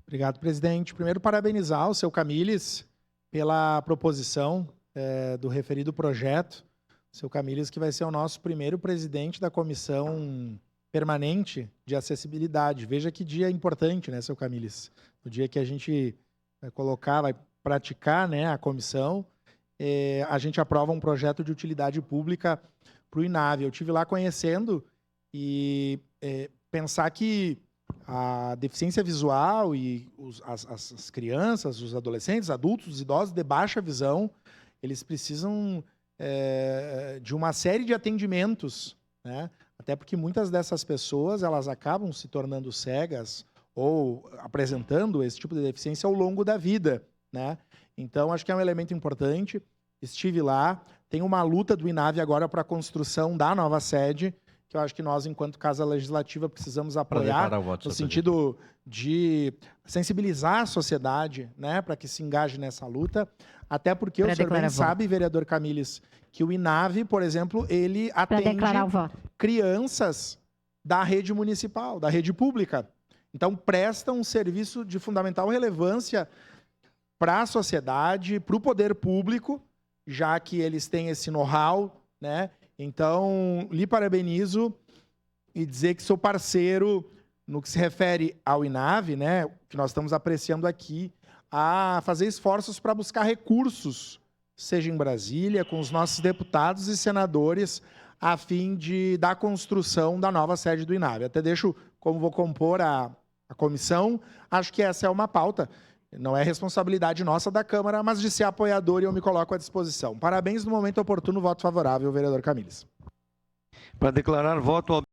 Obrigado, presidente. Primeiro, parabenizar o seu Camilles pela proposição do referido projeto. O seu Camilles, que vai ser o nosso primeiro presidente da Comissão Permanente de Acessibilidade. Veja que dia importante, né, seu Camilles? O dia que a gente vai colocar, vai praticar, né, a comissão, a gente aprova um projeto de utilidade pública para o INAV. Eu estive lá conhecendo e pensar que a deficiência visual e as crianças, os adolescentes, adultos, os idosos de baixa visão, eles precisam de uma série de atendimentos, né? Até porque muitas dessas pessoas elas acabam se tornando cegas ou apresentando esse tipo de deficiência ao longo da vida, né? Então, acho que é um elemento importante. Estive lá, tem uma luta do INAV agora para a construção da nova sede, que eu acho que nós, enquanto Casa Legislativa, precisamos apoiar no sentido de sensibilizar a sociedade, né, para que se engaje nessa luta. Até porque o senhor bem sabe, vereador Camilles, que o INAV, por exemplo, ele atende crianças da rede municipal, da rede pública. Então, presta um serviço de fundamental relevância para a sociedade, para o poder público, já que eles têm esse know-how, né? Então, lhe parabenizo e dizer que sou parceiro no que se refere ao INAV, né, que nós estamos apreciando aqui, a fazer esforços para buscar recursos, seja em Brasília, com os nossos deputados e senadores, a fim da construção da nova sede do INAV. Até deixo, como vou compor a comissão, acho que essa é uma pauta. Não é responsabilidade nossa da Câmara, mas de ser apoiador, e eu me coloco à disposição. Parabéns, no momento oportuno, voto favorável, vereador Camilles. Para declarar voto